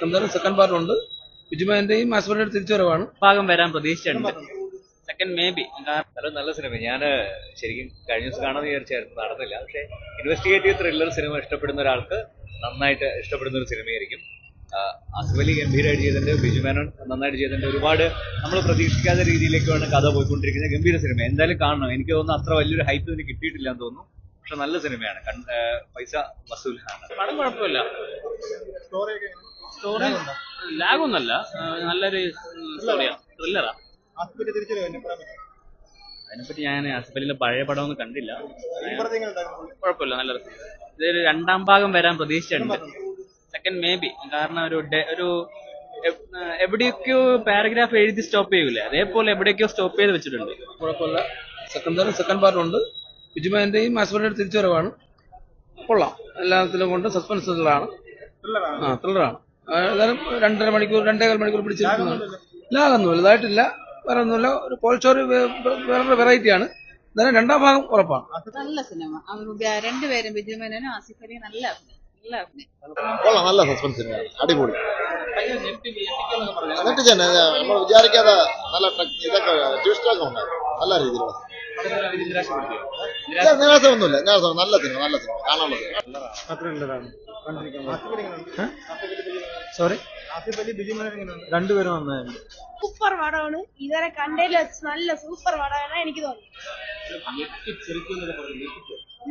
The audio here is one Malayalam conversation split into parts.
എന്തായാലും സെക്കൻഡ് പാർട്ട് ഉണ്ട്. ബിജുമാന്റെയും ആസ്പരയുടെ തിരിച്ചുവരവാണ്. ഭാഗം വരാൻ പ്രതീക്ഷിച്ചിട്ടുണ്ട്. Second maybe. നല്ല സിനിമ. ഞാൻ ശരിക്കും കഴിഞ്ഞ ദിവസം കാണാമെന്ന് വിചാരിച്ചായിരുന്നു, നടന്നില്ല. പക്ഷേ ഇൻവെസ്റ്റിഗേറ്റീവ് ത്രില്ലർ സിനിമ ഇഷ്ടപ്പെടുന്ന ഒരാൾക്ക് നന്നായിട്ട് ഇഷ്ടപ്പെടുന്ന ഒരു സിനിമയായിരിക്കും. ആസിഫ് അലി ഗംഭീരമായിട്ട് ചെയ്തിട്ടുണ്ട്, ബിജു മേനോൻ നന്നായിട്ട് ചെയ്തിട്ടുണ്ട്. ഒരുപാട് നമ്മൾ പ്രതീക്ഷിക്കാത്ത രീതിയിലേക്കാണ് കഥ പോയിക്കൊണ്ടിരിക്കുന്നത്. ഗംഭീര സിനിമ, എന്തായാലും കാണണം. എനിക്ക് തോന്നുന്നു അത്ര വലിയൊരു ഹൈപ്പ് ഇതിന് കിട്ടിയിട്ടില്ല എന്ന് തോന്നുന്നു. പക്ഷെ നല്ല സിനിമയാണ്, പൈസ വസൂലാണ്. പടം കുഴപ്പമില്ല. സ്റ്റോറി ലാഗൊന്നല്ല, നല്ലൊരു സ്റ്റോറിയാണ്, ത്രില്ലറാ. അതിനെപ്പറ്റി ഞാൻ ആസിഫ് അലിയുടെ പഴയ പടമൊന്നും കണ്ടില്ല. കുഴപ്പമില്ല, നല്ല രസം. ഇതൊരു രണ്ടാം ഭാഗം വരാൻ പ്രതീക്ഷിച്ചിട്ടുണ്ട്. Second may be. കാരണം ഒരു എവിടെയൊക്കെയോ പാരഗ്രാഫ് എഴുതി സ്റ്റോപ്പ് ചെയ്യൂലേ, അതേപോലെ എവിടെയൊക്കെയോ സ്റ്റോപ്പ് ചെയ്ത് വെച്ചിട്ടുണ്ട്. കുഴപ്പമില്ല. സെക്കൻഡ് പാർട്ട് ഉണ്ട്. ബിജുമാന്റെയും ആസ്പരയുടെ തിരിച്ചുവരവാണ്. കൊള്ളാം. എല്ലാത്തിലും കൊണ്ട് സസ്പെൻസ് ത്രില്ലറാണ്. ഏതായാലും 2.5 മണിക്കൂർ പിടിച്ചിരിക്കുന്നതാണ്. ലാഗൊന്നുമില്ല, ഇതായിട്ടില്ല, വേറെ ഒന്നുമില്ല. ഒരു പോൾ സ്റ്റോറി വേറെ വെറൈറ്റിയാണ്. എന്നാലും രണ്ടാം ഭാഗം ഉറപ്പാണ്. നല്ല സിനിമ. രണ്ടുപേരും ബിജുമേനോനും ആസിഫ് അലിയും നല്ല കൊള്ളാം. നല്ല സസ്പെൻസ് സിനിമയാണ്, അടിപൊളി. എന്നിട്ട് തന്നെ നമ്മൾ വിചാരിക്കാതെ നല്ല ഇതൊക്കെ ട്വിസ്റ്റൊക്കെ ഉണ്ടായി, നല്ല രീതിയിലുള്ള നിരാശമൊന്നുമില്ല. നല്ല സിനിമ കാണാനുള്ളത്. സോറി, രണ്ടുപേരും നന്നായിരുന്നു. സൂപ്പർ പടമാണ്. ഇതുവരെ കണ്ടതിൽ വെച്ച് നല്ല സൂപ്പർ പടമാണ് എനിക്ക് തോന്നി.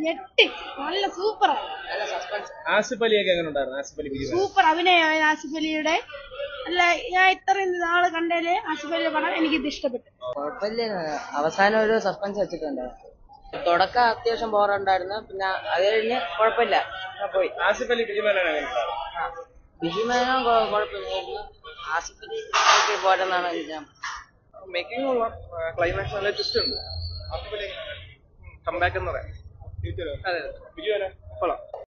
ഞെട്ടി, നല്ല സൂപ്പറാണ്. ആസിഫ് അലിയൊക്കെ എങ്ങനെ ഉണ്ടായിരുന്നു? സൂപ്പർ അഭിനയമാണ് ആസിഫ് അലിയുടെ. അല്ല, ഞാൻ ഇത്രയും നാള് കണ്ടതില് ആസിഫ് അലിയുടെ പടം എനിക്കിത് ഇഷ്ടപ്പെട്ടു. കുഴപ്പമില്ല. അവസാനം ഒരു സസ്പെൻസ് വെച്ചിട്ടുണ്ട്. തുടക്കം അത്യാവശ്യം ബോറുണ്ടായിരുന്നു, പിന്നെ അത് കഴിഞ്ഞ് കുഴപ്പമില്ല, പോയി. ആസിഫ് അലി ബിജുമേനോൻ കുഴപ്പമില്ലായിരുന്നു. ആസിഫ് അലി പോരെന്നാണ് ഞാൻ. മേക്കിംഗ് ക്ലൈമാക്സ് നല്ല ട്വിസ്റ്റ് ഉണ്ട്. കംബാക്ക് എന്ന് പറയാം. അതെ, ബിജു കൊള്ളാം.